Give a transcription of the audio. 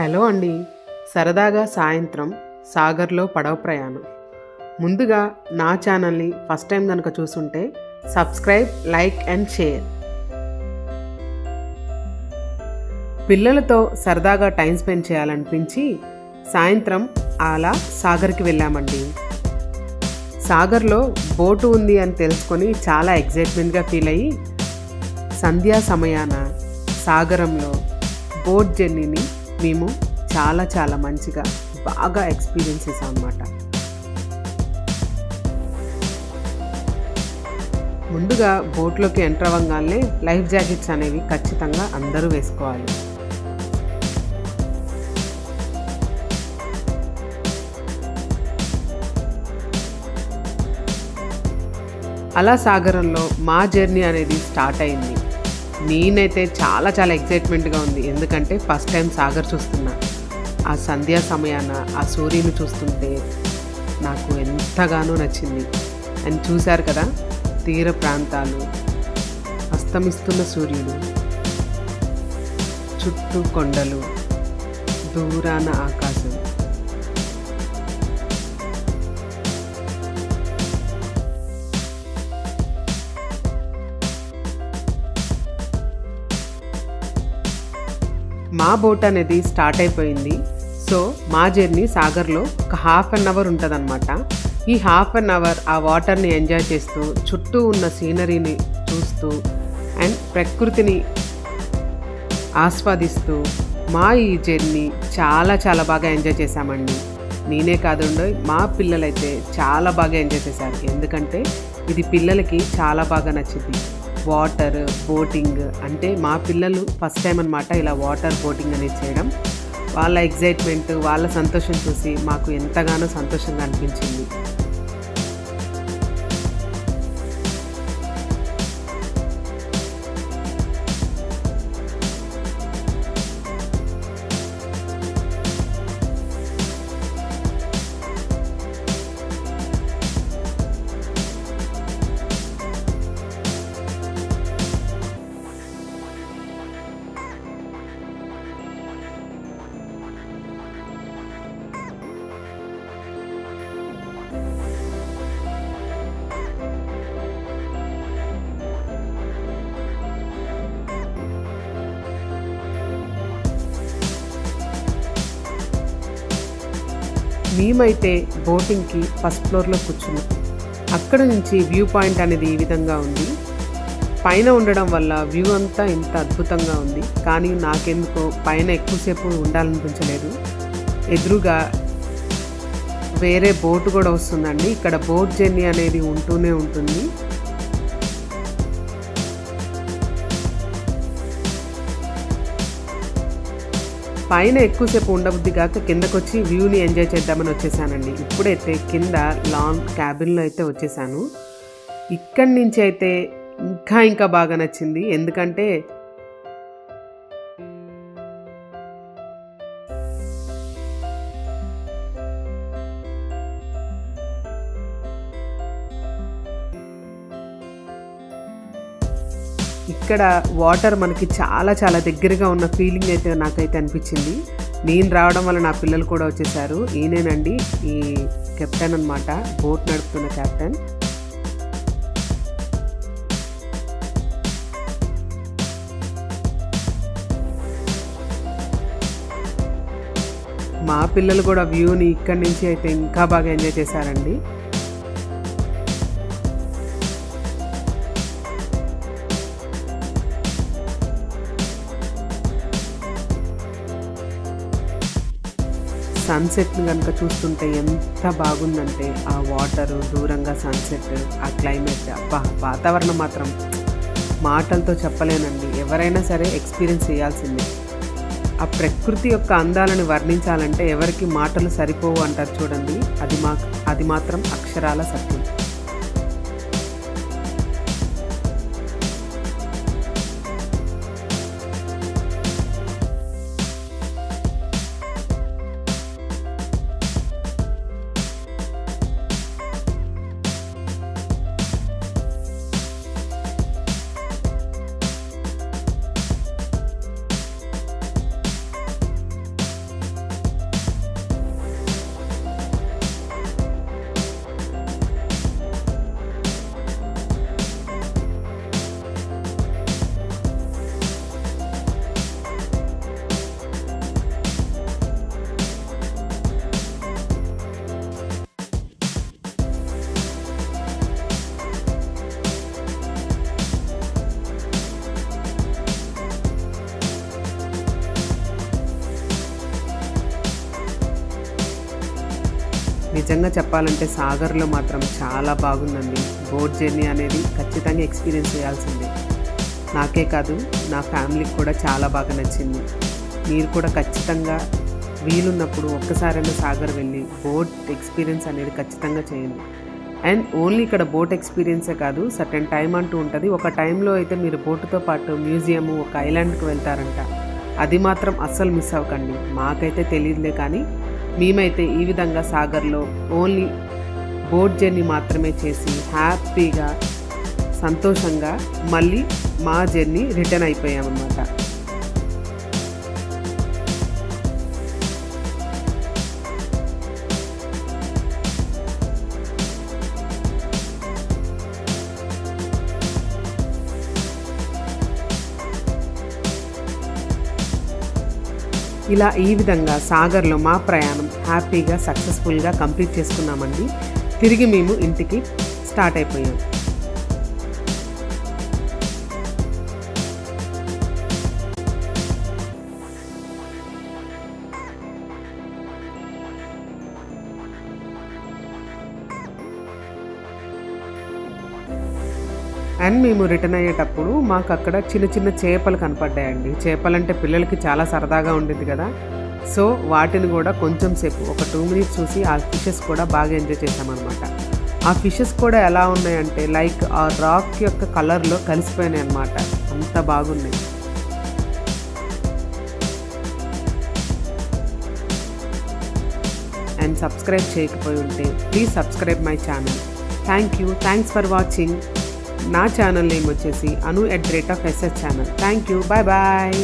Hello అండి. సరదాగా సాయంత్రం సాగర్లో పడవ ప్రయాణం. ముందుగా నా ఛానల్ని ఫస్ట్ టైం కనుక చూసుంటే సబ్స్క్రైబ్, లైక్ అండ్ షేర్. పిల్లలతో సరదాగా టైం స్పెండ్ చేయాలనిపించి సాయంత్రం అలా సాగర్కి వెళ్ళామండి. సాగర్లో బోటు ఉంది అని తెలుసుకొని చాలా ఎగ్జైట్మెంట్గా ఫీల్ అయ్యి సంధ్యా సమయాన సాగరంలో బోట్ జర్నీని మేము చాలా మంచిగా బాగా ఎక్స్పీరియన్స్ చేసాం అన్నమాట. ముందుగా బోట్లోకి ఎంటర్ అవ్వగానే లైఫ్ జాకెట్స్ అనేవి ఖచ్చితంగా అందరూ వేసుకోవాలి. అలా సాగరంలో మా జర్నీ అనేది స్టార్ట్ అయింది. నేనైతే చాలా ఎక్సైట్మెంట్గా ఉంది. ఎందుకంటే ఫస్ట్ టైం సాగర్ చూస్తున్నా. ఆ సంధ్యా సమయాన ఆ సూర్యుని చూస్తుంటే నాకు ఎంతగానో నచ్చింది. అండ్ చూశారు కదా, తీర ప్రాంతాలు, అస్తమిస్తున్న సూర్యుడు, చుట్టూ కొండలు, దూరాన ఆకాశం. మా బోట్ అనేది స్టార్ట్ అయిపోయింది. సో మా జర్నీ సాగర్లో ఒక ½ అన్ అవర్ ఉంటుందన్నమాట. ఈ ½ అన్ అవర్ ఆ వాటర్ని ఎంజాయ్ చేస్తూ, చుట్టూ ఉన్న సీనరీని చూస్తూ అండ్ ప్రకృతిని ఆస్వాదిస్తూ మా ఈ జర్నీ చాలా బాగా ఎంజాయ్ చేశామండి. నేనే కాదండి, మా పిల్లలైతే చాలా బాగా ఎంజాయ్ చేశారు. ఎందుకంటే ఇది పిల్లలకి చాలా బాగా నచ్చింది. వాటర్ బోటింగ్ అంటే మా పిల్లలు ఫస్ట్ టైం అనమాట ఇలా వాటర్ బోటింగ్ అనేది చేయడం. వాళ్ళ ఎగ్జైట్మెంట్, వాళ్ళ సంతోషం చూసి మాకు ఎంతగానో సంతోషంగా అనిపించింది. మేమైతే బోటింగ్కి ఫస్ట్ ఫ్లోర్లో కూర్చున్నాం. అక్కడ నుంచి వ్యూ పాయింట్ అనేది ఈ విధంగా ఉంది. పైన ఉండడం వల్ల వ్యూ అంతా ఇంత అద్భుతంగా ఉంది. కానీ నాకెందుకో పైన ఎక్కువసేపు ఉండాలనిపించలేదు. ఎదురుగా వేరే బోటు కూడా వస్తుందండి. ఇక్కడ బోట్ జర్నీ అనేది ఉంటూనే ఉంటుంది. పైన ఎక్కువసేపు ఉండబుద్ధి కాక కిందకు వచ్చి వ్యూని ఎంజాయ్ చేద్దామని వచ్చేసానండి. ఇప్పుడైతే కింద లాన్ క్యాబిన్లో అయితే వచ్చేసాను. ఇక్కడి నుంచి అయితే ఇంకా బాగా నచ్చింది. ఎందుకంటే ఇక్కడ వాటర్ మనకి చాలా దగ్గరగా ఉన్న ఫీలింగ్ అయితే నాకైతే అనిపించింది. నేను రావడం వల్ల నా పిల్లలు కూడా వచ్చేసారు. ఈయనేనండి ఈ కెప్టెన్ అన్నమాట, బోట్ నడుపుతున్న కెప్టెన్. మా పిల్లలు కూడా వ్యూని ఇక్కడి నుంచి అయితే ఇంకా బాగా ఎంజాయ్ చేశారండి. సన్సెట్ని కనుక చూస్తుంటే ఎంత బాగుందంటే ఆ వాటరు, దూరంగా సన్సెట్, ఆ క్లైమేట్, వాతావరణం మాత్రం మాటలతో చెప్పలేనండి. ఎవరైనా సరే ఎక్స్పీరియన్స్ చేయాల్సిందే. ఆ ప్రకృతి యొక్క అందాలను వర్ణించాలంటే ఎవరికి మాటలు సరిపోవు అంటారు చూడండి, అది మాత్రం అక్షరాల సత్యం. నిజంగా చెప్పాలంటే సాగర్లో మాత్రం చాలా బాగుందండి. బోట్ జర్నీ అనేది ఖచ్చితంగా ఎక్స్పీరియన్స్ చేయాల్సిందే. నాకే కాదు, నా ఫ్యామిలీకి కూడా చాలా బాగా నచ్చింది. మీరు కూడా ఖచ్చితంగా వీలున్నప్పుడు ఒక్కసారైనా సాగర్ వెళ్ళి బోట్ ఎక్స్పీరియన్స్ అనేది ఖచ్చితంగా చేయండి. అండ్ ఓన్లీ ఇక్కడ బోట్ ఎక్స్పీరియన్సే కాదు, సర్టెన్ టైం అంటూ ఉంటుంది. ఒక టైంలో అయితే మీరు బోటుతో పాటు మ్యూజియము, ఒక ఐలాండ్కి వెళ్తారంట. అది మాత్రం అస్సలు మిస్ అవ్వకండి. మాకైతే తెలియదులే, కానీ మేమైతే ఈ విధంగా సాగర్లో ఓన్లీ బోట్ జర్నీ మాత్రమే చేసి హ్యాపీగా సంతోషంగా మళ్ళీ మా జర్నీ రిటర్న్ అయిపోయామన్నమాట. ఇలా ఈ విధంగా సాగర్లో మా ప్రయాణం హ్యాపీగా సక్సెస్ఫుల్గా కంప్లీట్ చేసుకున్నామండి. తిరిగి మేము ఇంటికి స్టార్ట్ అయిపోయాం. అండ్ మేము రిటర్న్ అయ్యేటప్పుడు మాకు అక్కడ చిన్న చిన్న చేపలు కనపడ్డాయండి. చేపలంటే పిల్లలకి చాలా సరదాగా ఉండేది కదా. సో వాటిని కూడా కొంచెం సేపు ఒక 2 minutes చూసి ఆ ఫిషెస్ కూడా బాగా ఎంజాయ్ చేసామన్నమాట. ఆ ఫిషెస్ కూడా ఎలా ఉన్నాయంటే లైక్ ఆ రాక్ యొక్క కలర్లో కలిసిపోయినాయి అన్నమాట. అంత బాగున్నాయి. అండ్ సబ్స్క్రైబ్ చేయకపోయి ఉంటే please subscribe my channel. Thanks for watching. నా ఛానల్ నేమ్ వచ్చేసి anu@SS channel. Thank you. Bye bye.